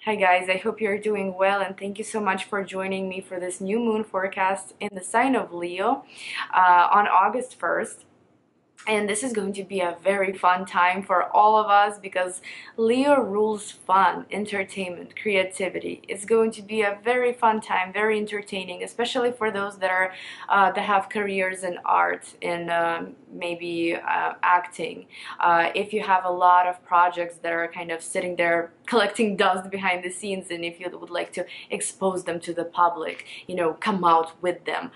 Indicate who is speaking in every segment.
Speaker 1: Hi guys, I hope you're doing well, and thank you so much for joining me for this new moon forecast in the sign of Leo on August 1st. And this is going to be a very fun time for all of us because Leo rules fun, entertainment, creativity. It's going to be a very fun time, very entertaining, especially for those that are that have careers in art, in maybe acting. If you have a lot of projects that are kind of sitting there collecting dust behind the scenes, and if you would like to expose them to the public, come out with them,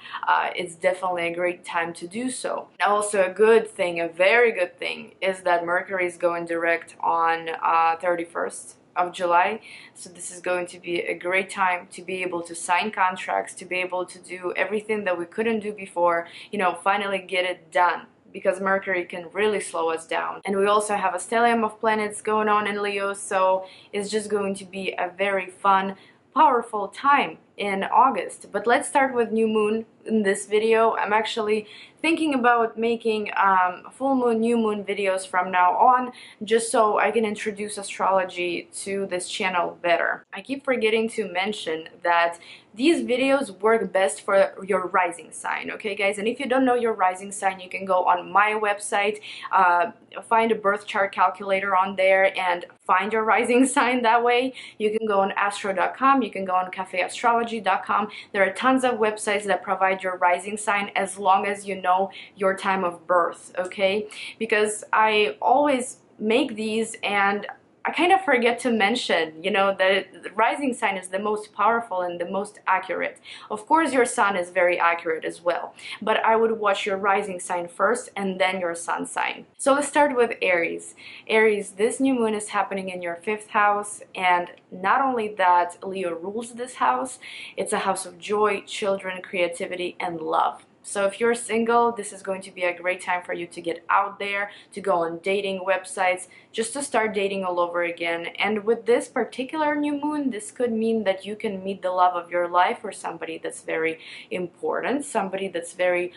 Speaker 1: it's definitely a great time to do so. Also, a very good thing is that Mercury is going direct on 31st of July. So this is going to be a great time to be able to sign contracts, to be able to do everything that we couldn't do before, finally get it done, because Mercury can really slow us down. And we also have a stellium of planets going on in Leo, so it's just going to be a very fun, powerful time in August. But let's start with new moon in this video. I'm actually thinking about making full moon, new moon videos from now on, just so I can introduce astrology to this channel better. I keep forgetting to mention that these videos work best for your rising sign, okay guys? And if you don't know your rising sign, you can go on my website, find a birth chart calculator on there and find your rising sign that way. You can go on astro.com, you can go on cafeastrology.com. There are tons of websites that provide your rising sign as long as you know your time of birth, okay? Because I always make these and I kind of forget to mention, that the rising sign is the most powerful and the most accurate. Of course, your sun is very accurate as well, but I would watch your rising sign first and then your sun sign. So let's start with Aries. Aries, this new moon is happening in your 5th house, and not only that, Leo rules this house, it's a house of joy, children, creativity, and love. So if you're single, this is going to be a great time for you to get out there, to go on dating websites, just to start dating all over again. And with this particular new moon, this could mean that you can meet the love of your life, or somebody that's very important, somebody that's very,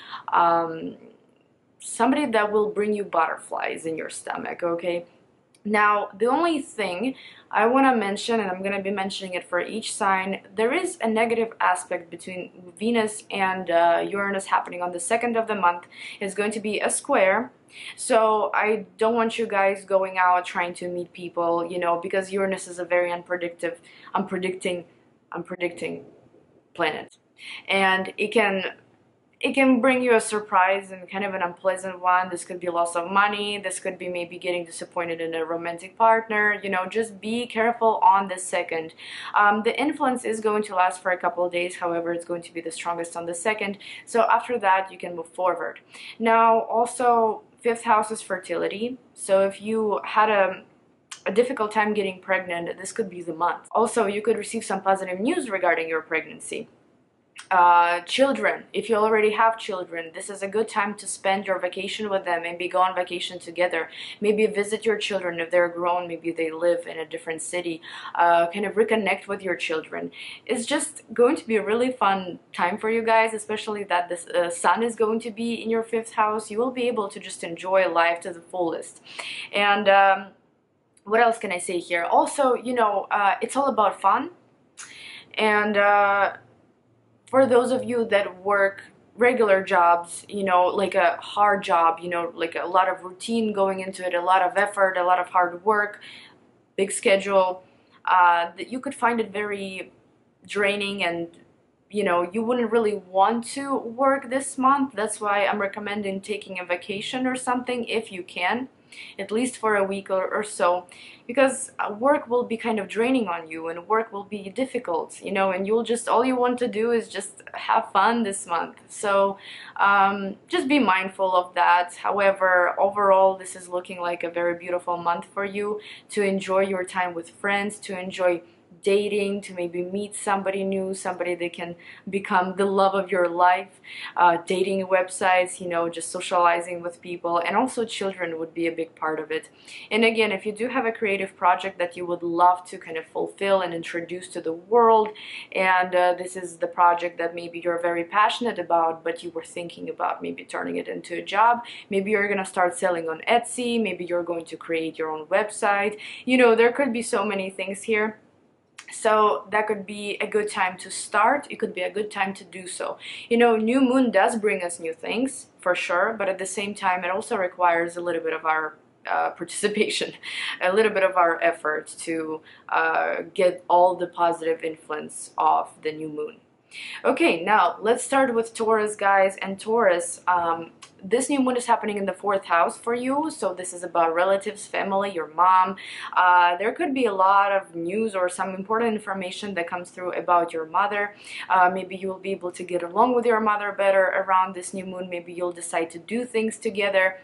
Speaker 1: somebody that will bring you butterflies in your stomach, okay? Now, the only thing I want to mention, and I'm going to be mentioning it for each sign, there is a negative aspect between Venus and Uranus happening on the 2nd of the month. It's going to be a square. So I don't want you guys going out trying to meet people, because Uranus is a very unpredicting planet. And it can bring you a surprise and kind of an unpleasant one. This could be loss of money. This could be maybe getting disappointed in a romantic partner. Just be careful on the 2nd. The influence is going to last for a couple of days. However, it's going to be the strongest on the 2nd. So after that, you can move forward. Now, also, 5th house is fertility. So if you had a difficult time getting pregnant, this could be the month. Also, you could receive some positive news regarding your pregnancy. Children, if you already have children, this is a good time to spend your vacation with them, maybe go on vacation together, maybe visit your children if they're grown, maybe they live in a different city, kind of reconnect with your children. It's just going to be a really fun time for you guys, especially that the sun is going to be in your 5th house. You will be able to just enjoy life to the fullest. And what else can I say here? Also, it's all about fun. And for those of you that work regular jobs, like a hard job, like a lot of routine going into it, a lot of effort, a lot of hard work, big schedule, that you could find it very draining, and you wouldn't really want to work this month. That's why I'm recommending taking a vacation or something if you can, at least for a week or so, because work will be kind of draining on you, and work will be difficult, and you'll just, all you want to do is just have fun this month. So just be mindful of that. However, overall, this is looking like a very beautiful month for you to enjoy your time with friends, to enjoy dating, to maybe meet somebody new, somebody that can become the love of your life, dating websites, just socializing with people, and also children would be a big part of it. And again, if you do have a creative project that you would love to kind of fulfill and introduce to the world, and this is the project that maybe you're very passionate about, but you were thinking about maybe turning it into a job, maybe you're gonna start selling on Etsy, maybe you're going to create your own website, there could be so many things here. So that could be a good time to start. It could be a good time to do so. You know, new moon does bring us new things, for sure, but at the same time, it also requires a little bit of our participation, a little bit of our effort to get all the positive influence of the new moon. Okay, now let's start with Taurus, guys. And Taurus, this new moon is happening in the 4th house for you, so this is about relatives, family, your mom. There could be a lot of news or some important information that comes through about your mother. Maybe you'll be able to get along with your mother better around this new moon. Maybe you'll decide to do things together.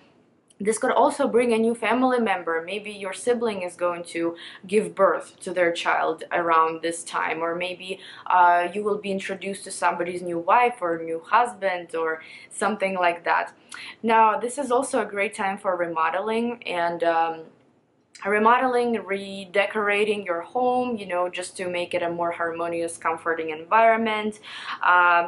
Speaker 1: This could also bring a new family member. Maybe your sibling is going to give birth to their child around this time, or maybe you will be introduced to somebody's new wife or new husband or something like that. Now, this is also a great time for remodeling and redecorating your home, you know, just to make it a more harmonious, comforting environment.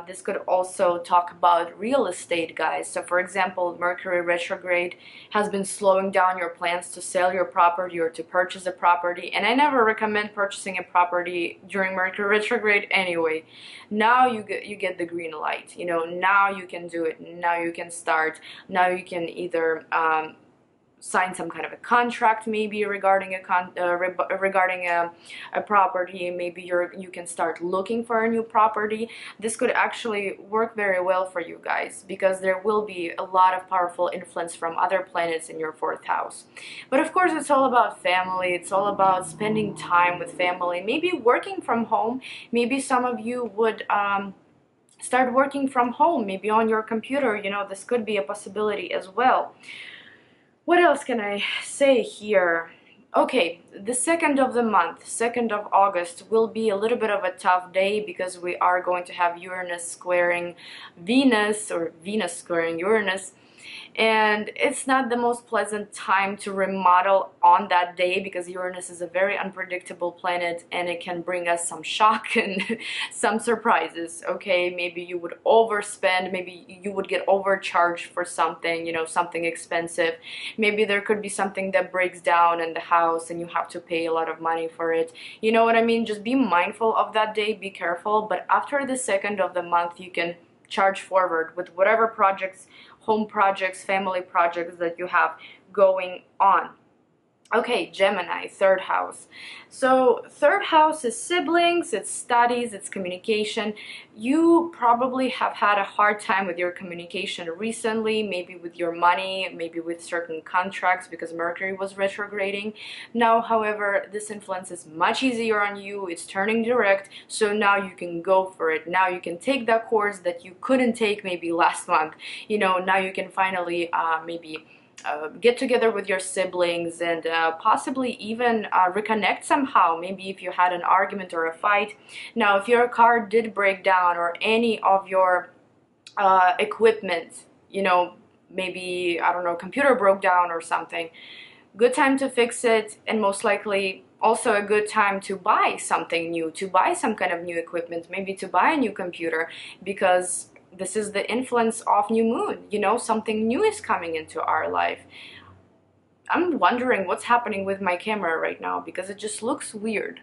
Speaker 1: This could also talk about real estate, guys. So for example, Mercury retrograde has been slowing down your plans to sell your property or to purchase a property, and I never recommend purchasing a property during Mercury retrograde anyway. Now you get the green light, you know, now you can do it, now you can start, now you can either sign some kind of a contract, maybe regarding a property. Maybe you can start looking for a new property. This could actually work very well for you guys, because there will be a lot of powerful influence from other planets in your 4th house. But of course, it's all about family. It's all about spending time with family, maybe working from home. Maybe some of you would start working from home, maybe on your computer. You know, this could be a possibility as well. What else can I say here? Okay, the 2nd of the month, 2nd of August, will be a little bit of a tough day, because we are going to have Uranus squaring Venus, or Venus squaring Uranus. And it's not the most pleasant time to remodel on that day, because Uranus is a very unpredictable planet and it can bring us some shock and some surprises. Okay, maybe you would overspend, maybe you would get overcharged for something, you know, something expensive. Maybe there could be something that breaks down in the house and you have to pay a lot of money for it. You know what I mean? Just be mindful of that day, be careful. But after the 2nd of the month, you can charge forward with whatever projects, home projects, family projects that you have going on. Okay, Gemini, 3rd house. So 3rd house is siblings, it's studies, it's communication. You probably have had a hard time with your communication recently, maybe with your money, maybe with certain contracts, because Mercury was retrograding. Now, however, this influence is much easier on you. It's turning direct, so now you can go for it. Now you can take that course that you couldn't take maybe last month. You know, now you can finally maybe get together with your siblings and possibly even reconnect somehow, maybe if you had an argument or a fight. Now, if your car did break down or any of your equipment, you know, maybe, I don't know, computer broke down or something, good time to fix it, and most likely also a good time to buy something new, to buy some kind of new equipment, maybe to buy a new computer, because this is the influence of new moon. You know, something new is coming into our life. I'm wondering what's happening with my camera right now, because it just looks weird.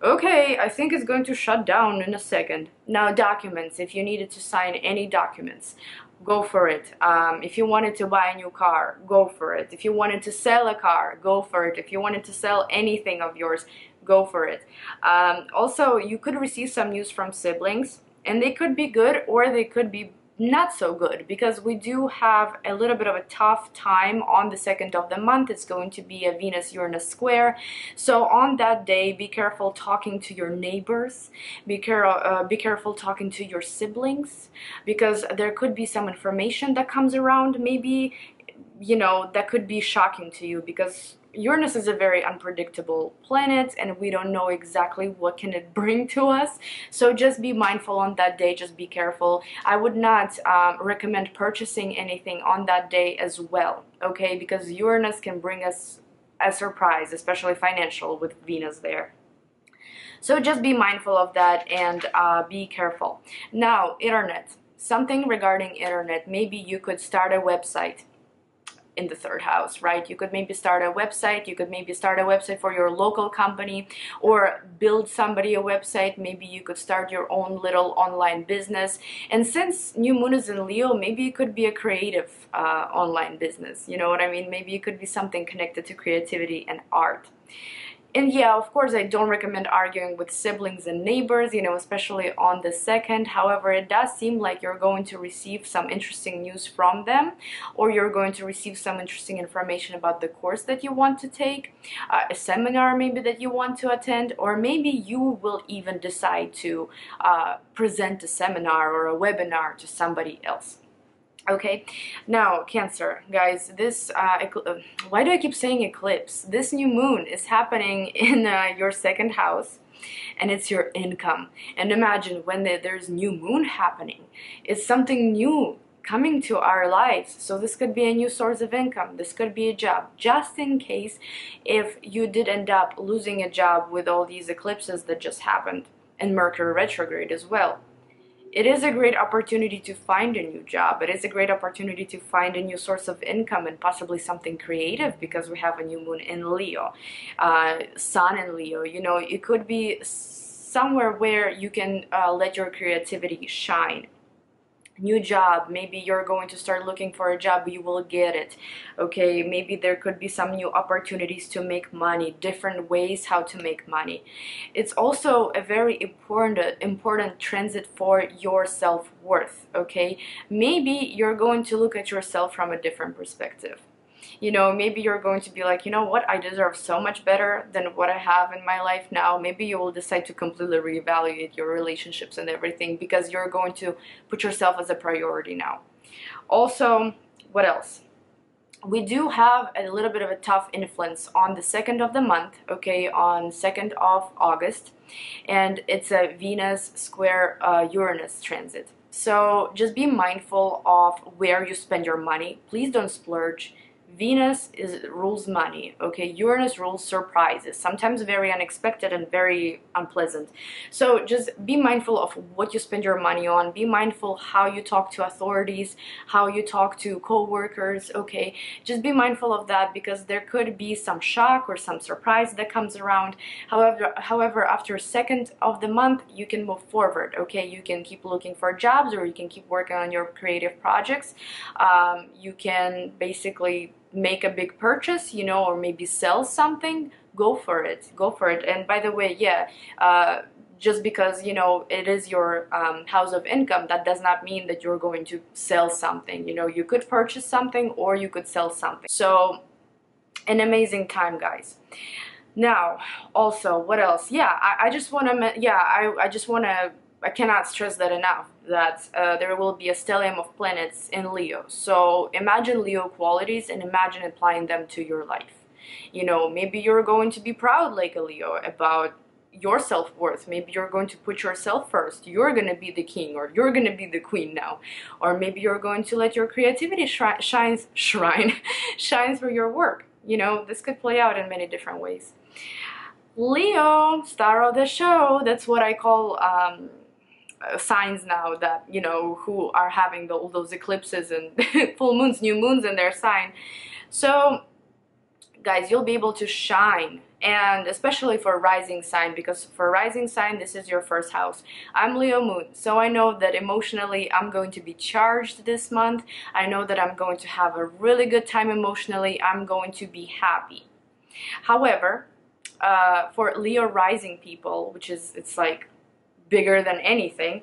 Speaker 1: Okay, I think it's going to shut down in a second. Now, documents. If you needed to sign any documents, go for it. If you wanted to buy a new car, go for it. If you wanted to sell a car, go for it. If you wanted to sell anything of yours, go for it. Also, you could receive some news from siblings, and they could be good or they could be not so good, because we do have a little bit of a tough time on the 2nd of the month. It's going to be a Venus-Uranus square. So on that day, be careful talking to your neighbors, be careful talking to your siblings, because there could be some information that comes around, maybe, you know, that could be shocking to you, because Uranus is a very unpredictable planet and we don't know exactly what can it bring to us. So just be mindful on that day, just be careful. I would not recommend purchasing anything on that day as well, okay? Because Uranus can bring us a surprise, especially financial with Venus there. So just be mindful of that and be careful. Now, internet. Something regarding internet. Maybe you could start a website. in the third house, right? You could maybe start a website, you could maybe start a website for your local company or build somebody a website. Maybe you could start your own little online business. And since new moon is in Leo, maybe it could be a creative online business, you know what I mean? Maybe it could be something connected to creativity and art. And yeah, of course, I don't recommend arguing with siblings and neighbors, you know, especially on the 2nd. However, it does seem like you're going to receive some interesting news from them, or you're going to receive some interesting information about the course that you want to take, a seminar maybe that you want to attend, or maybe you will even decide to present a seminar or a webinar to somebody else. Okay, now Cancer, guys, this why do I keep saying eclipse? This new moon is happening in your 2nd house, and it's your income. And imagine when there's new moon happening, it's something new coming to our lives. So this could be a new source of income, this could be a job, just in case if you did end up losing a job with all these eclipses that just happened, and Mercury retrograde as well. It is a great opportunity to find a new job. It is a great opportunity to find a new source of income and possibly something creative, because we have a new moon in Leo, sun in Leo. You know, it could be somewhere where you can let your creativity shine. New job, maybe you're going to start looking for a job, you will get it. Okay, maybe there could be some new opportunities to make money, different ways how to make money. It's also a very important transit for your self-worth. Okay, maybe you're going to look at yourself from a different perspective. You know, maybe you're going to be like, you know what, I deserve so much better than what I have in my life now. Maybe you will decide to completely reevaluate your relationships and everything, because you're going to put yourself as a priority now. Also, what else? We do have a little bit of a tough influence on the 2nd of the month, okay, on 2nd of August, and it's a Venus square Uranus transit. So just be mindful of where you spend your money. Please don't splurge. Venus rules money, okay? Uranus rules surprises, sometimes very unexpected and very unpleasant. So just be mindful of what you spend your money on. Be mindful how you talk to authorities, how you talk to co-workers, okay? Just be mindful of that, because there could be some shock or some surprise that comes around. However, after 2nd of the month, you can move forward, okay? You can keep looking for jobs, or you can keep working on your creative projects. You can basically make a big purchase, you know, or maybe sell something. Go for it, go for it. And by the way, yeah, just because, you know, it is your house of income, that does not mean that you're going to sell something. You know, you could purchase something or you could sell something. So an amazing time, guys. Now, also, what else? Yeah, I just want to, I cannot stress that enough, that there will be a stellium of planets in Leo. So imagine Leo qualities and imagine applying them to your life. You know, maybe you're going to be proud like a Leo about your self-worth. Maybe you're going to put yourself first. You're going to be the king, or you're going to be the queen now. Or maybe you're going to let your creativity shine through your work. You know, this could play out in many different ways. Leo, star of the show, that's what I call signs now, that, you know, who are having all those eclipses and full moons, new moons in their sign. So guys, you'll be able to shine, and especially for rising sign, because for rising sign, this is your 1st house. I'm Leo moon, so I know that emotionally I'm going to be charged this month. I know that I'm going to have a really good time emotionally. I'm going to be happy. However, for Leo rising people, which is, it's like bigger than anything,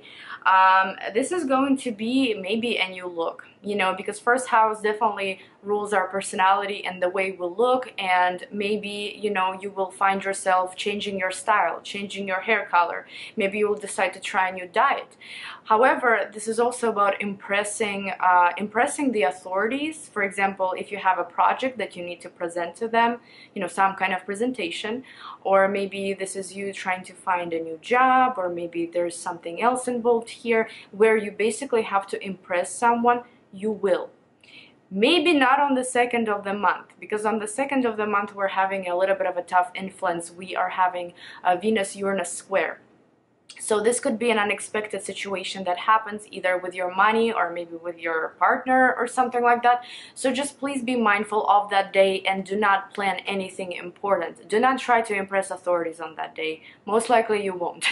Speaker 1: this is going to be maybe a new look, you know, because 1st house definitely rules our personality and the way we look, and maybe, you know, you will find yourself changing your style, changing your hair color. Maybe you will decide to try a new diet. However, this is also about impressing the authorities. For example, if you have a project that you need to present to them, you know, some kind of presentation, or maybe this is you trying to find a new job, or maybe there's something else involved here where you basically have to impress someone. You will. Maybe not on the 2nd of the month, because on the 2nd of the month we're having a little bit of a tough influence. We are having a Venus-Uranus square. So this could be an unexpected situation that happens either with your money or maybe with your partner or something like that. So just please be mindful of that day and do not plan anything important. Do not try to impress authorities on that day. Most likely you won't.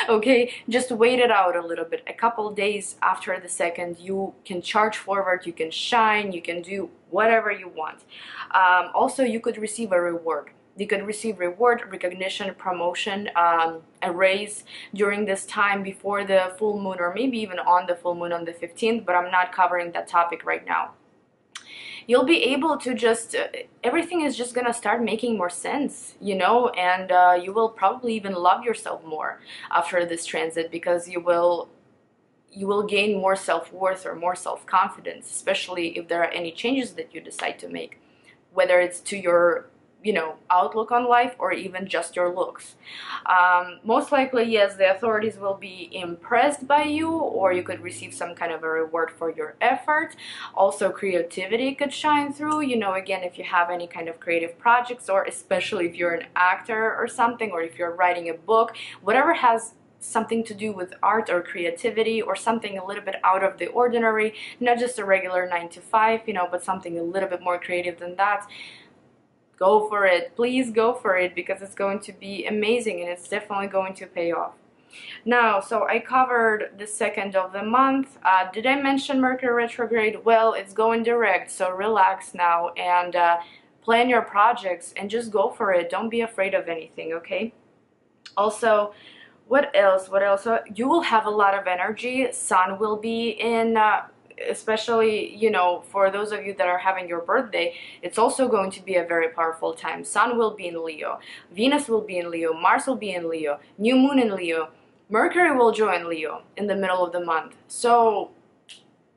Speaker 1: Okay, just wait it out a little bit. A couple days after the 2nd, you can charge forward, you can shine, you can do whatever you want. Also, you could receive a reward. You could receive reward, recognition, promotion, a raise during this time before the full moon, or maybe even on the full moon on the 15th, but I'm not covering that topic right now. You'll be able to just, everything is just gonna start making more sense, you know, and you will probably even love yourself more after this transit, because you will gain more self-worth or more self-confidence, especially if there are any changes that you decide to make, whether it's to your, you know, outlook on life or even just your looks. Most likely, yes, the authorities will be impressed by you, or you could receive some kind of a reward for your effort. Also, creativity could shine through, you know, again, if you have any kind of creative projects, or especially if you're an actor or something, or if you're writing a book, whatever has something to do with art or creativity, or something a little bit out of the ordinary, not just a regular 9 to 5, you know, but something a little bit more creative than that. Go for it. Please go for it, because it's going to be amazing and it's definitely going to pay off. Now, so I covered the 2nd of the month. Did I mention Mercury retrograde? Well, it's going direct, so relax now and plan your projects and just go for it. Don't be afraid of anything, okay? Also, what else? You will have a lot of energy. Sun will be in especially, you know, for those of you that are having your birthday, it's also going to be a very powerful time. Sun will be in Leo, Venus will be in Leo, Mars will be in Leo, new moon in Leo, Mercury will join Leo in the middle of the month. So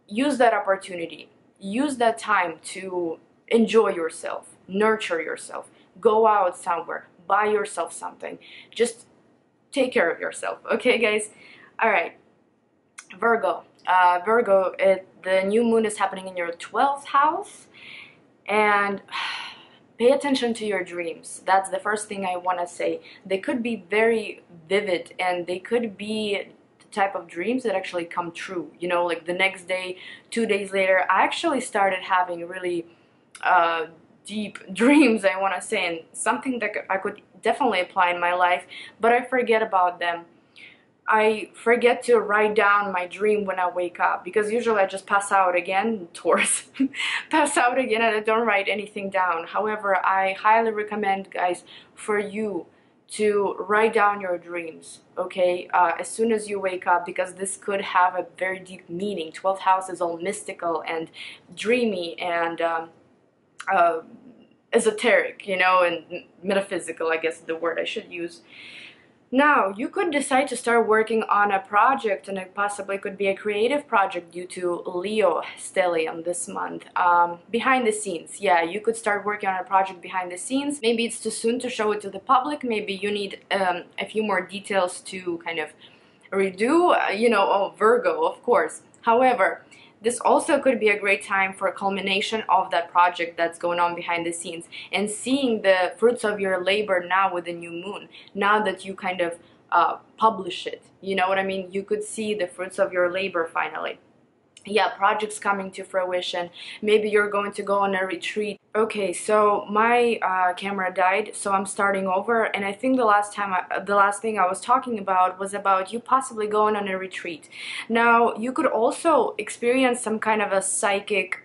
Speaker 1: use that opportunity, use that time to enjoy yourself, nurture yourself, go out somewhere, buy yourself something, just take care of yourself, okay guys? All right, Virgo. Virgo, the new moon is happening in your 12th house, and pay attention to your dreams. That's the first thing I want to say. They could be very vivid, and they could be the type of dreams that actually come true, you know, like the next day, 2 days later. I actually started having really deep dreams, I want to say, and something that I could definitely apply in my life, but I forget about them. I forget to write down my dream when I wake up, because usually I just pass out again, Taurus, pass out again, and I don't write anything down. However, I highly recommend, guys, for you to write down your dreams, okay, as soon as you wake up, because this could have a very deep meaning. 12th house is all mystical and dreamy and esoteric, you know, and metaphysical, I guess is the word I should use. Now, you could decide to start working on a project, and it possibly could be a creative project due to Leo stellium this month. Behind the scenes, yeah, you could start working on a project behind the scenes. Maybe it's too soon to show it to the public. Maybe you need a few more details to kind of redo, you know, oh, Virgo, of course. However, this also could be a great time for a culmination of that project that's going on behind the scenes, and seeing the fruits of your labor now with the new moon, now that you kind of publish it. You know what I mean? You could see the fruits of your labor finally. Yeah, projects coming to fruition. Maybe you're going to go on a retreat. Okay, so my camera died, so I'm starting over, and I think the last thing I was talking about was about you possibly going on a retreat. Now, you could also experience some kind of a psychic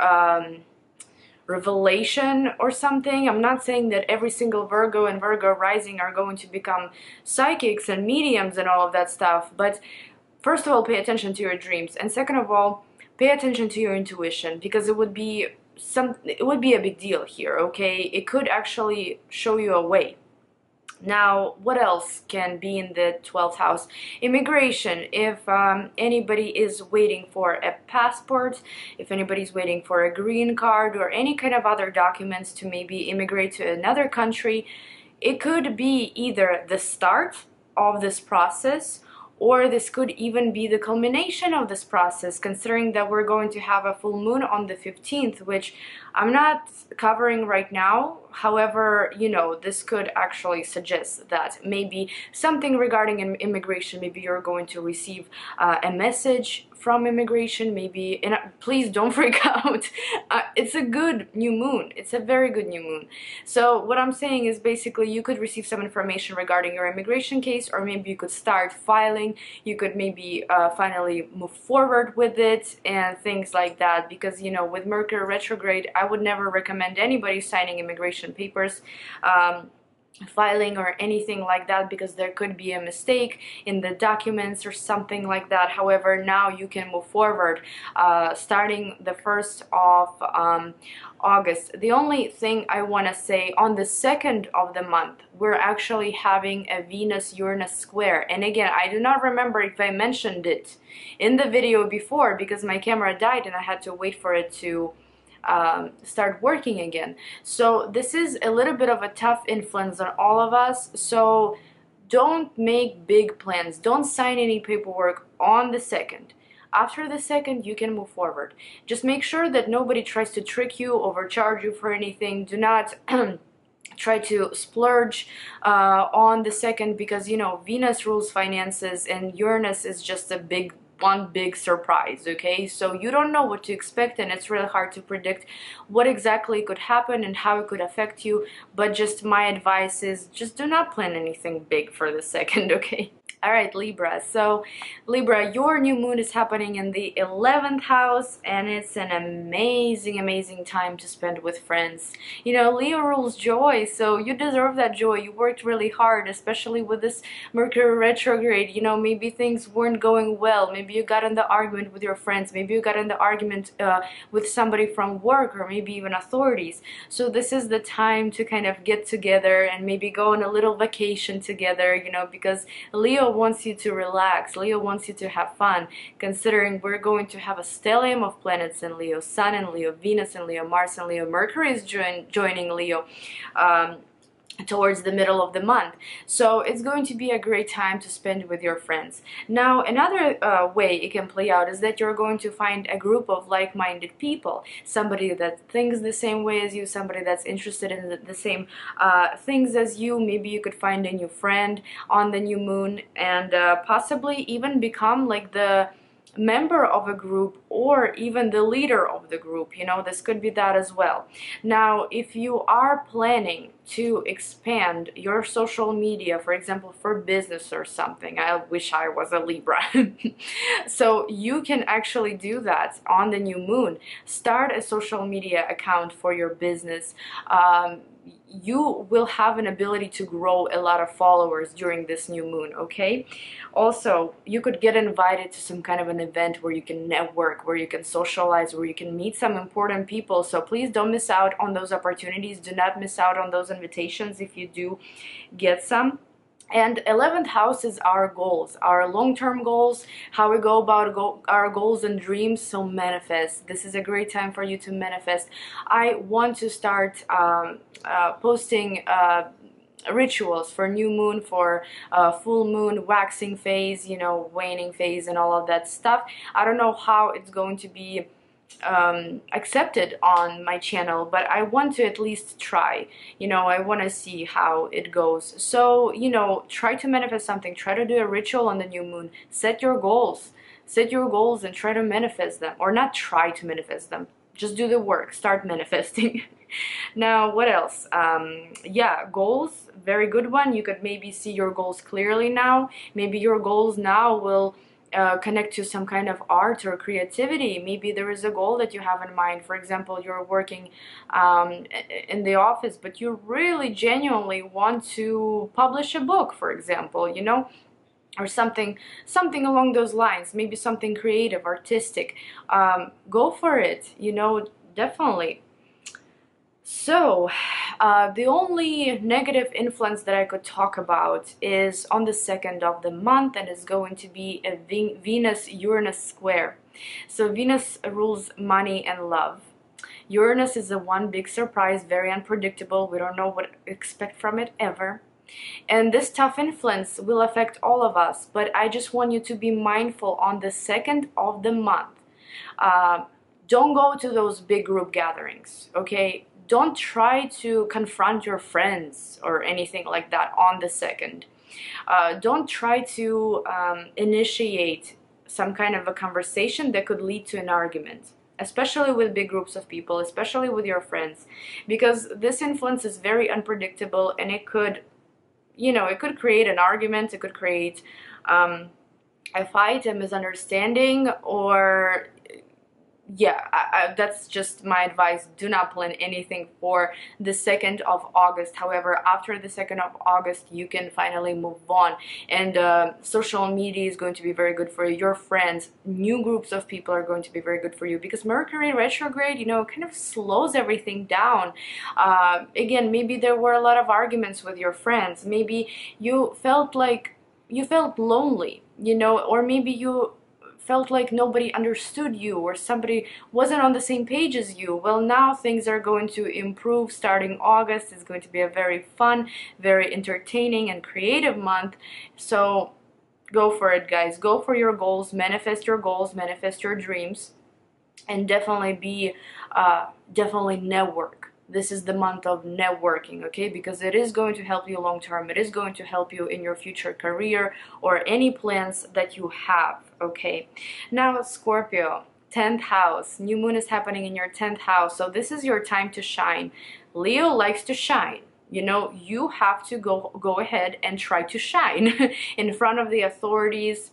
Speaker 1: revelation or something. I'm not saying that every single Virgo and Virgo rising are going to become psychics and mediums and all of that stuff, but first of all, pay attention to your dreams, and second of all, pay attention to your intuition, because it would be a big deal here, okay? It could actually show you a way. Now, what else can be in the 12th house? Immigration. If anybody is waiting for a passport, if anybody's waiting for a green card or any kind of other documents to maybe immigrate to another country, it could be either the start of this process, or this could even be the culmination of this process, considering that we're going to have a full moon on the 15th, which I'm not covering right now. However, you know, this could actually suggest that maybe something regarding immigration, maybe you're going to receive a message from immigration, maybe, and please don't freak out. It's a good new moon. It's a very good new moon. So what I'm saying is basically you could receive some information regarding your immigration case, or maybe you could start filing, you could maybe finally move forward with it and things like that, because, you know, with Mercury retrograde, I would never recommend anybody signing immigration papers, filing or anything like that, because there could be a mistake in the documents or something like that. However, now you can move forward starting the 1st of August. The only thing I want to say, on the 2nd of the month, we're actually having a Venus-Uranus square. And again, I do not remember if I mentioned it in the video before, because my camera died and I had to wait for it to start working again. So this is a little bit of a tough influence on all of us. So don't make big plans. Don't sign any paperwork on the 2nd. After the 2nd, you can move forward. Just make sure that nobody tries to trick you, overcharge you for anything. Do not try to splurge on the 2nd, because, you know, Venus rules finances and Uranus is just one big surprise. Okay, so you don't know what to expect, and it's really hard to predict what exactly could happen and how it could affect you. But just my advice is, just do not plan anything big for the 2nd. Okay. All right, Libra. So Libra, your new moon is happening in the 11th house, and it's an amazing time to spend with friends. You know, Leo rules joy, so you deserve that joy. You worked really hard, especially with this Mercury retrograde. You know, maybe things weren't going well. Maybe you got in the argument with your friends. Maybe you got in the argument with somebody from work, or maybe even authorities. So this is the time to kind of get together and maybe go on a little vacation together, you know, because Leo wants you to relax. Leo wants you to have fun, considering we're going to have a stellium of planets in Leo: Sun in Leo, Venus in Leo, Mars in Leo, Mercury is joining Leo towards the middle of the month. So it's going to be a great time to spend with your friends. Now, another way it can play out is that you're going to find a group of like-minded people, somebody that thinks the same way as you, somebody that's interested in the same things as you. Maybe you could find a new friend on the new moon, and possibly even become like the member of a group, or even the leader of the group. You know, this could be that as well. Now, if you are planning to expand your social media, for example, for business or something, I wish I was a Libra. So you can actually do that on the new moon. Start a social media account for your business. You will have an ability to grow a lot of followers during this new moon. Okay, also you could get invited to some kind of an event where you can network, where you can socialize, where you can meet some important people. So please don't miss out on those opportunities. Do not miss out on those invitations if you do get some. And 11th house is our goals, our long-term goals, how we go about our goals and dreams. So manifest. This is a great time for you to manifest. I want to start posting rituals for new moon, for full moon, waxing phase, you know, waning phase, and all of that stuff. I don't know how it's going to be accepted on my channel, but I want to at least try. You know, I want to see how it goes. So, you know, try to manifest something. Try to do a ritual on the new moon. Set your goals and try to manifest them. Or not try to manifest them, just do the work. Start manifesting. Now, what else? Yeah, goals, very good one. You could maybe see your goals clearly now. Maybe your goals now will connect to some kind of art or creativity. Maybe there is a goal that you have in mind. For example, you're working in the office, but you really genuinely want to publish a book, for example, you know, or something along those lines. Maybe something creative, artistic. Go for it, you know, definitely. So, the only negative influence that I could talk about is on the 2nd of the month, and it's going to be a Venus-Uranus square. So Venus rules money and love. Uranus is a one big surprise, very unpredictable. We don't know what to expect from it ever. And this tough influence will affect all of us, but I just want you to be mindful on the 2nd of the month. Don't go to those big group gatherings, okay? don't try to confront your friends or anything like that on the 2nd. Don't try to initiate some kind of a conversation that could lead to an argument, especially with big groups of people, especially with your friends, because this influence is very unpredictable, and it could, you know, it could create an argument, it could create a fight, a misunderstanding, or yeah, that's just my advice. Do not plan anything for the 2nd of August. However, after the 2nd of August, you can finally move on, and social media is going to be very good for you. Your friends, new groups of people are going to be very good for you, because Mercury retrograde, you know, kind of slows everything down. Again, maybe there were a lot of arguments with your friends. Maybe you felt lonely, you know, or maybe you felt like nobody understood you, or somebody wasn't on the same page as you. Well, now things are going to improve starting August. It's going to be a very fun, very entertaining and creative month. So go for it, guys. Go for your goals, manifest your dreams, and definitely network. This is the month of networking, okay? Because it is going to help you long term. It is going to help you in your future career or any plans that you have, okay? Now, Scorpio, 10th house. New moon is happening in your 10th house. So this is your time to shine. Leo likes to shine. You know, you have to go ahead and try to shine in front of the authorities,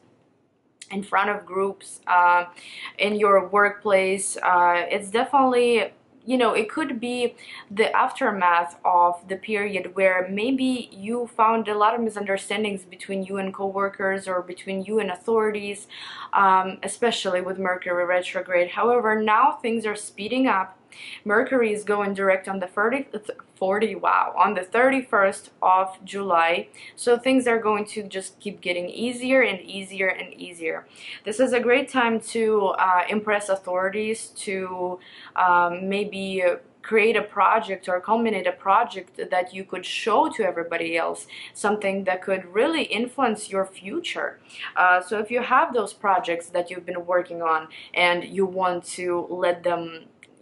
Speaker 1: in front of groups, in your workplace. It's definitely, you know, it could be the aftermath of the period where maybe you found a lot of misunderstandings between you and coworkers, or between you and authorities, especially with Mercury retrograde. However, now things are speeding up. Mercury is going direct on the 31st of July. So things are going to just keep getting easier and easier and easier. This is a great time to impress authorities, to maybe create a project or culminate a project that you could show to everybody else, something that could really influence your future. So if you have those projects that you've been working on and you want to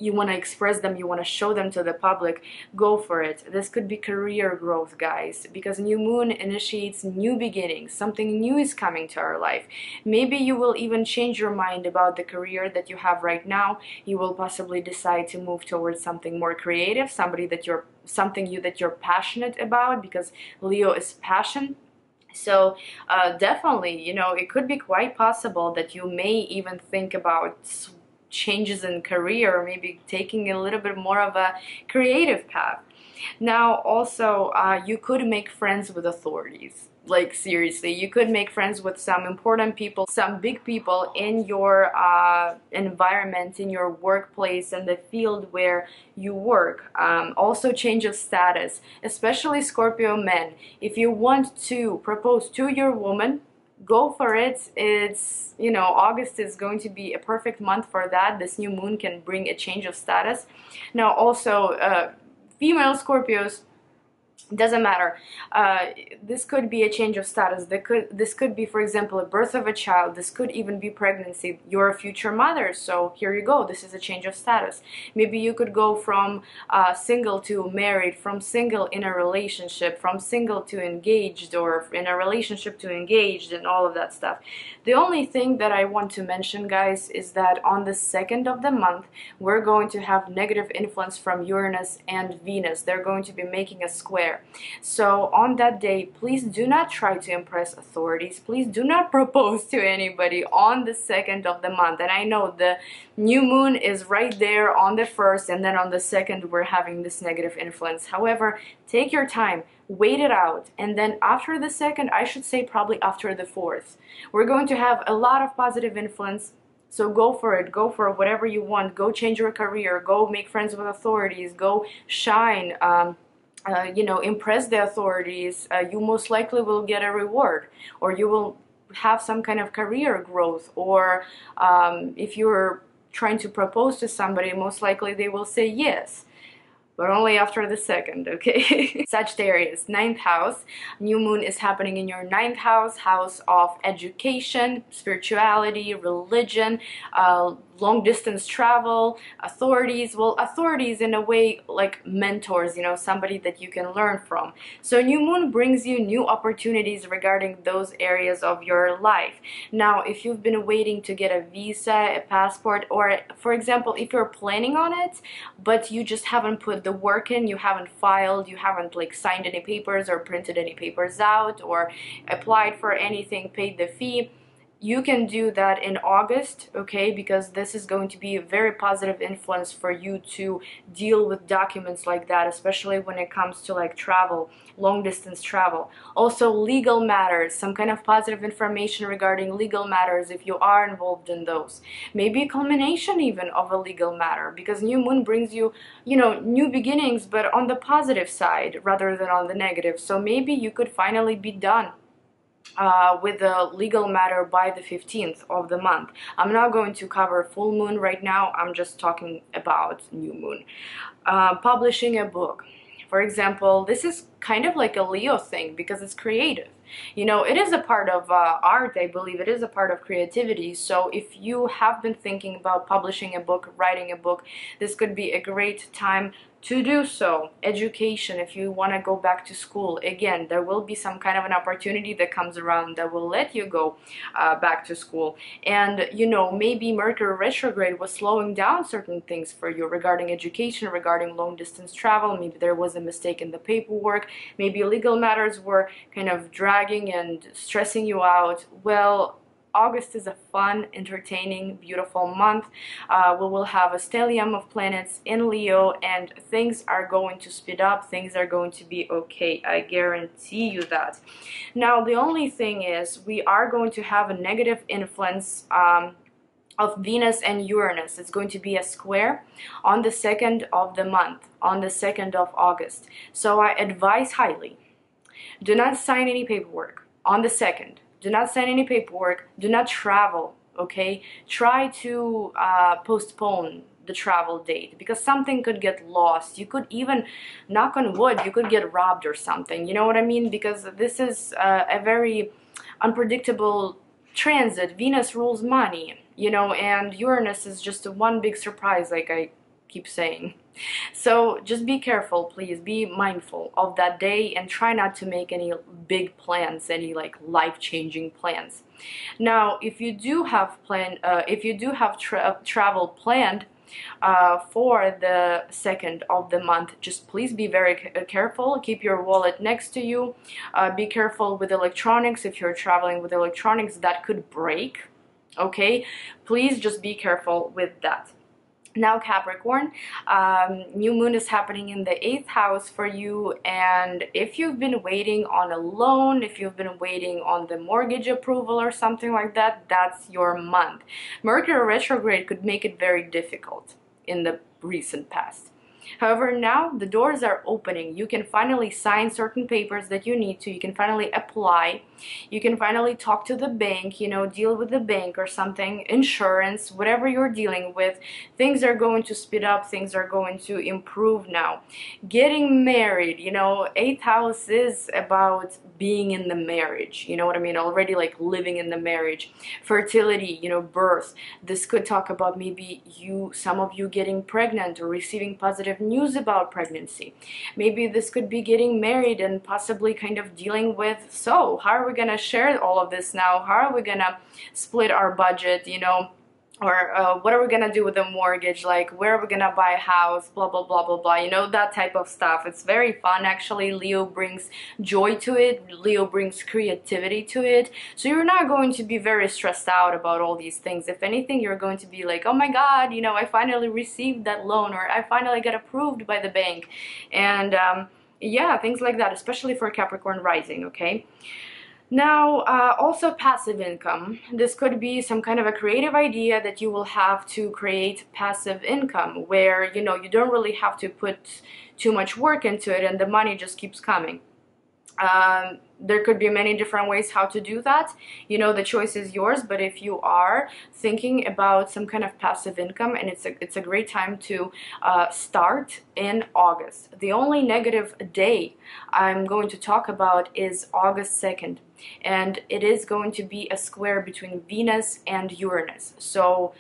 Speaker 1: you want to express them, you want to show them to the public, go for it. This could be career growth, guys, because new moon initiates new beginnings. Something new is coming to our life. Maybe you will even change your mind about the career that you have right now. You will possibly decide to move towards something more creative, something that you're passionate about, because Leo is passion. So definitely, you know, it could be quite possible that you may even think about changes in career, or maybe taking a little bit more of a creative path. Now, also, you could make friends with authorities. Like, seriously, you could make friends with some important people, some big people in your environment, in your workplace, and the field where you work. Also, change of status, especially Scorpio men. If you want to propose to your woman, go for it. It's, you know, August is going to be a perfect month for that. This new moon can bring a change of status. Now, also, female Scorpios, doesn't matter. This could be a change of status. This could be, for example, a birth of a child. This could even be pregnancy. You're a future mother, so here you go. This is a change of status. Maybe you could go from single to married, from single in a relationship, from single to engaged, or in a relationship to engaged, and all of that stuff. The only thing that I want to mention, guys, is that on the 2nd of the month, we're going to have negative influence from Uranus and Venus. They're going to be making a square. So on that day, please do not try to impress authorities. Please do not propose to anybody on the 2nd of the month. And I know the new moon is right there on the 1st, and then on the 2nd we're having this negative influence. However, take your time, wait it out, and then after the 2nd, I should say probably after the 4th, we're going to have a lot of positive influence. So go for it. Go for whatever you want. Go change your career. Go make friends with authorities. Go shine. You know, impress the authorities. You most likely will get a reward, or you will have some kind of career growth, or if you're trying to propose to somebody, most likely they will say yes. but only after the 2nd, okay? Sagittarius, 9th house. New moon is happening in your 9th house, house of education, spirituality, religion, long distance travel, authorities. Well, authorities in a way like mentors, you know, somebody that you can learn from. So new moon brings you new opportunities regarding those areas of your life. Now, if you've been waiting to get a visa, a passport, or for example, if you're planning on it, but you just haven't put the work in, you haven't filed, you haven't like signed any papers or printed any papers out or applied for anything, paid the fee, you can do that in August, okay, because this is going to be a very positive influence for you to deal with documents like that, especially when it comes to like travel, long distance travel. Also legal matters, some kind of positive information regarding legal matters if you are involved in those. Maybe a culmination even of a legal matter, because new moon brings you, you know, new beginnings, but on the positive side rather than on the negative. So maybe you could finally be done with the legal matter by the 15th of the month. I'm not going to cover full moon right now. I'm just talking about new moon. Publishing a book, for example, this is kind of like a Leo thing because it's creative. You know, it is a part of art, I believe. It is a part of creativity. So if you have been thinking about publishing a book, writing a book, this could be a great time to do so. Education, if you want to go back to school, again, there will be some kind of an opportunity that comes around that will let you go back to school. And, you know, maybe Mercury retrograde was slowing down certain things for you regarding education, regarding long distance travel. Maybe there was a mistake in the paperwork. Maybe legal matters were kind of dragging and stressing you out. Well, August is a fun, entertaining, beautiful month. We will have a stellium of planets in Leo, and things are going to speed up. Things are going to be okay. I guarantee you that. Now, the only thing is we are going to have a negative influence of Venus and Uranus. It's going to be a square on the 2nd of the month, on the 2nd of August. So I advise highly, do not sign any paperwork on the 2nd. Do not sign any paperwork. Do not travel, okay? Try to postpone the travel date because something could get lost. You could even, knock on wood, you could get robbed or something. You know what I mean? Because this is a very unpredictable transit. Venus rules money, you know, and Uranus is just one big surprise, like I keep saying. So just be careful, please. Be mindful of that day and try not to make any big plans, any like life-changing plans. Now, if you do have travel planned for the 2nd of the month, just please be very careful. Keep your wallet next to you. Be careful with electronics. If you're traveling with electronics, that could break. Okay, please just be careful with that. Now, Capricorn, new moon is happening in the 8th house for you, and if you've been waiting on a loan, if you've been waiting on the mortgage approval or something like that, that's your month. Mercury retrograde could make it very difficult in the recent past. However, now the doors are opening. You can finally sign certain papers that you need to. You can finally apply. You can finally talk to the bank, you know, deal with the bank or something, insurance, whatever you're dealing with. Things are going to speed up. Things are going to improve now. Getting married, you know, 8th house is about being in the marriage. You know what I mean? Already like living in the marriage. Fertility, you know, birth. This could talk about maybe some of you getting pregnant or receiving positive news about pregnancy. Maybe this could be getting married and possibly kind of dealing with, so how are we gonna share all of this now? How are we gonna split our budget, you know, or what are we gonna do with the mortgage, like where are we gonna buy a house, blah blah blah blah blah, you know, that type of stuff. It's very fun actually. Leo brings joy to it. Leo brings creativity to it. So you're not going to be very stressed out about all these things. If anything, you're going to be like, oh my god, you know, I finally received that loan, or I finally got approved by the bank. And yeah, things like that, especially for Capricorn rising, okay? Now, also passive income. This could be some kind of a creative idea that you will have to create passive income where, you know, you don't really have to put too much work into it and the money just keeps coming. There could be many different ways how to do that. You know, the choice is yours, but if you are thinking about some kind of passive income, and it's a great time to start in August. The only negative day I'm going to talk about is August 2nd, and it is going to be a square between Venus and Uranus. So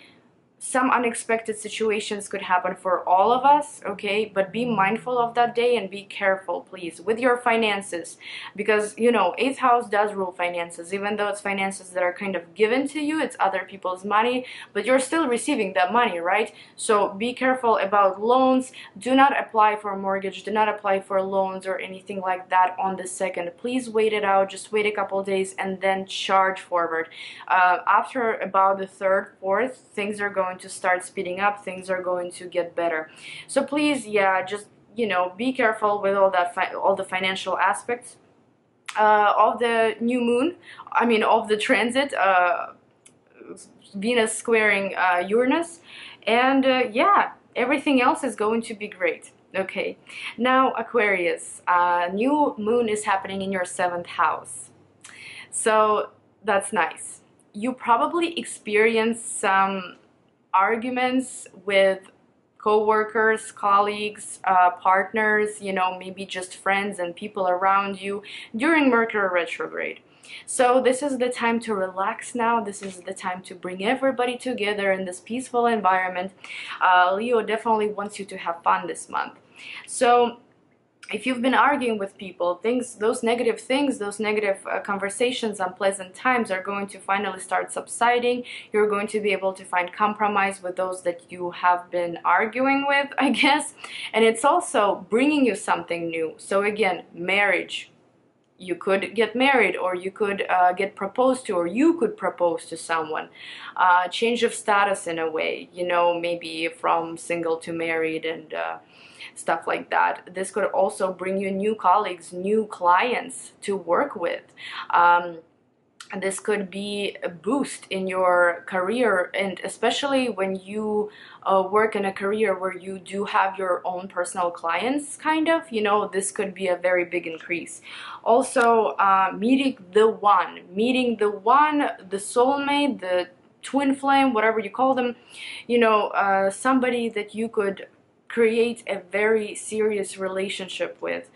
Speaker 1: some unexpected situations could happen for all of us, okay? But be mindful of that day and be careful, please, with your finances, because, you know, 8th house does rule finances. Even though it's finances that are kind of given to you, it's other people's money, but you're still receiving that money, right? So be careful about loans. Do not apply for a mortgage. Do not apply for loans or anything like that on the 2nd. Please wait it out. Just wait a couple days and then charge forward. After about the 3rd, 4th, things are going to start speeding up. Things are going to get better. So please, yeah, just, you know, be careful with all that, all the financial aspects of the new moon. I mean, of the transit, Venus squaring Uranus, and yeah, everything else is going to be great. Okay, now Aquarius, new moon is happening in your 7th house, so that's nice. You probably experience some arguments with co-workers, colleagues, partners, you know, maybe just friends and people around you during Mercury retrograde. So this is the time to relax now. This is the time to bring everybody together in this peaceful environment. Leo definitely wants you to have fun this month. So if you've been arguing with people, those negative things, those negative conversations, unpleasant times are going to finally start subsiding. You're going to be able to find compromise with those that you have been arguing with, I guess. And it's also bringing you something new. So again, marriage. You could get married, or you could get proposed to, or you could propose to someone. Change of status in a way, you know, maybe from single to married and stuff like that. This could also bring you new colleagues, new clients to work with. This could be a boost in your career, and especially when you work in a career where you do have your own personal clients, kind of, you know, this could be a very big increase. Also, meeting the one, the soulmate, the twin flame, whatever you call them, you know, somebody that you could create a very serious relationship with,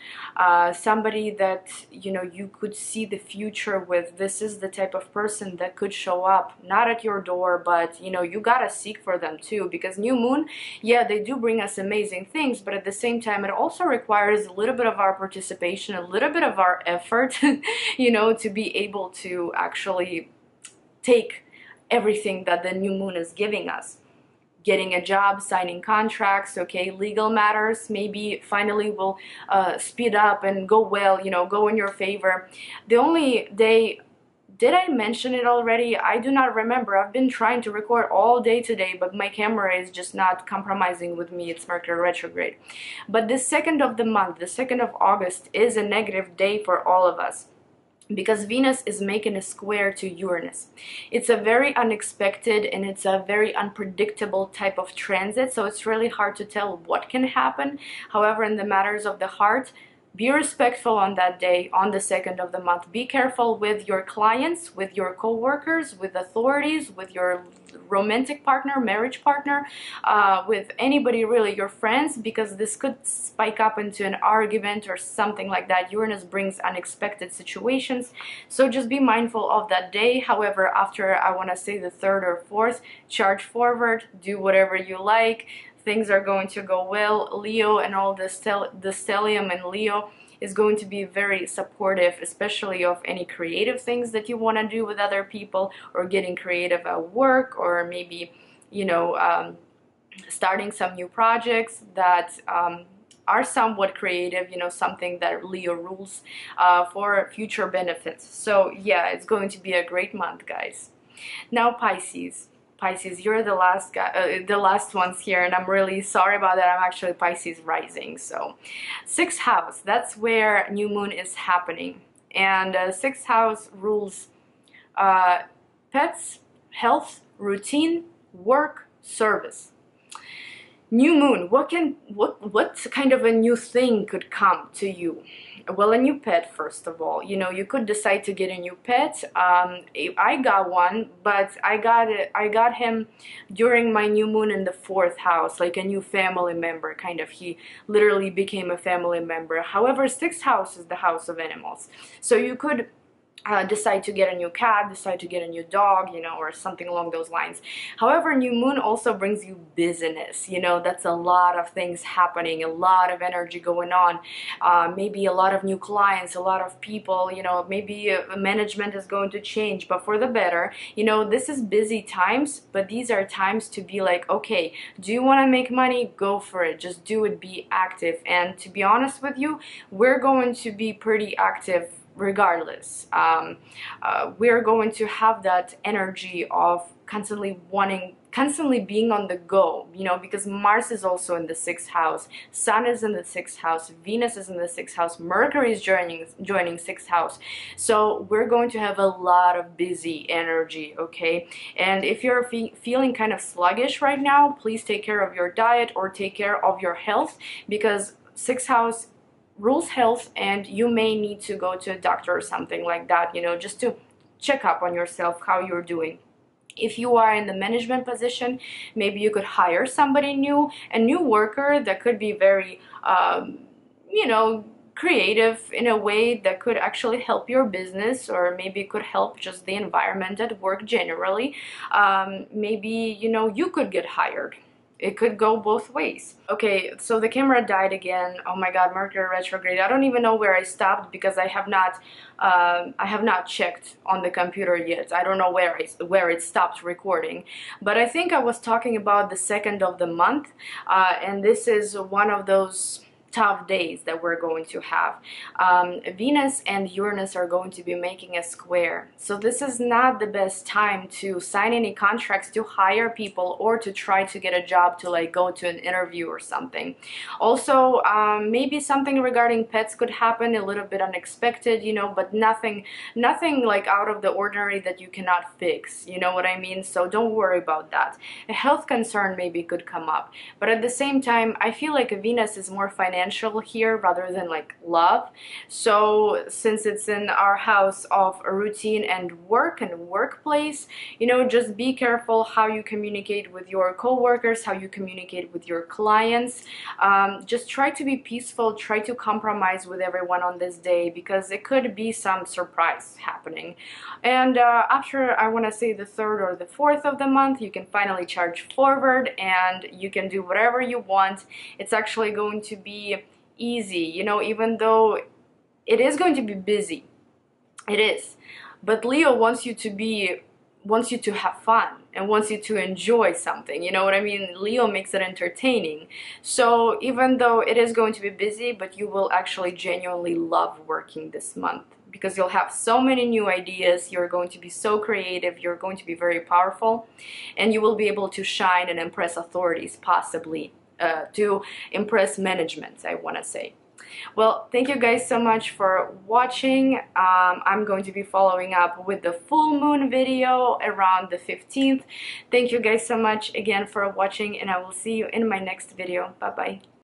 Speaker 1: somebody that, you know, you could see the future with. This is the type of person that could show up, not at your door, but, you know, you gotta seek for them too, because new moon, yeah, they do bring us amazing things, but at the same time, it also requires a little bit of our participation, a little bit of our effort, you know, to be able to actually take everything that the new moon is giving us. Getting a job, signing contracts, okay, legal matters maybe finally will speed up and go well, you know, go in your favor. The only day, did I mention it already? I do not remember. I've been trying to record all day today, but my camera is just not compromising with me. It's Mercury retrograde. But the 2nd of the month, the 2nd of August, is a negative day for all of us, because Venus is making a square to Uranus. It's a very unexpected and it's a very unpredictable type of transit, so it's really hard to tell what can happen. However, in the matters of the heart, be respectful on that day, on the 2nd of the month. Be careful with your clients, with your co-workers, with authorities, with your romantic partner, marriage partner, with anybody really, your friends, because this could spike up into an argument or something like that. Uranus brings unexpected situations, so just be mindful of that day. However, after, I want to say, the 3rd or 4th, charge forward, do whatever you like. Things are going to go well. Leo and all the stellium and Leo is going to be very supportive, especially of any creative things that you want to do with other people, or getting creative at work, or maybe, you know, starting some new projects that are somewhat creative, you know, something that Leo rules, for future benefits. So yeah, it's going to be a great month, guys. Now Pisces. Pisces, you're the last guy, the last ones here, and I'm really sorry about that. I'm actually Pisces rising. So 6th house, that's where new moon is happening, and 6th house rules pets, health, routine, work, service. New moon, what kind of a new thing could come to you? Well, a new pet, first of all. You know, you could decide to get a new pet. I got one, but I got him during my new moon in the 4th house, like a new family member, kind of. He literally became a family member. However, 6th house is the house of animals, so you could decide to get a new cat, decide to get a new dog, you know, or something along those lines. However, new moon also brings you business, you know. That's a lot of things happening, a lot of energy going on, maybe a lot of new clients, a lot of people, you know, maybe management is going to change, but for the better. You know, this is busy times, but these are times to be like, okay, do you want to make money? Go for it. Just do it, be active. And to be honest with you, we're going to be pretty active regardless. We're going to have that energy of constantly being on the go, you know, because Mars is also in the 6th house, Sun is in the 6th house, Venus is in the 6th house, Mercury is joining 6th house. So we're going to have a lot of busy energy, okay? And if you're feeling kind of sluggish right now, please take care of your diet or take care of your health, because 6th house rules health, and you may need to go to a doctor or something like that, you know, just to check up on yourself, how you're doing. If you are in the management position, maybe you could hire somebody new, a new worker that could be very, you know, creative in a way that could actually help your business, or maybe it could help just the environment at work generally. Maybe, you know, you could get hired. It could go both ways. Okay, so the camera died again. Oh my god, Mercury retrograde. I don't even know where I stopped, because I have not checked on the computer yet. I don't know where it stopped recording. But I think I was talking about the 2nd of the month, and this is one of those tough days that we're going to have. Venus and Uranus are going to be making a square, so this is not the best time to sign any contracts, to hire people, or to try to get a job, to like go to an interview or something. Also, maybe something regarding pets could happen, a little bit unexpected, you know, but nothing like out of the ordinary that you cannot fix, you know what I mean? So don't worry about that. A health concern maybe could come up, but at the same time, I feel like Venus is more financial here rather than like love. So since it's in our house of routine and work and workplace, you know, just be careful how you communicate with your co-workers, how you communicate with your clients. Just try to be peaceful, try to compromise with everyone on this day, because it could be some surprise happening. And after, I want to say, the 3rd or the 4th of the month, you can finally charge forward and you can do whatever you want. It's actually going to be easy, you know, even though it is going to be busy. It is. But Leo wants you to have fun and wants you to enjoy something, you know what I mean? Leo makes it entertaining. So even though it is going to be busy, but you will actually genuinely love working this month, because you'll have so many new ideas, you're going to be so creative, you're going to be very powerful, and you will be able to shine and impress authorities, possibly to impress management, I want to say. Well, thank you guys so much for watching. I'm going to be following up with the full moon video around the 15th. Thank you guys so much again for watching, and I will see you in my next video. Bye bye.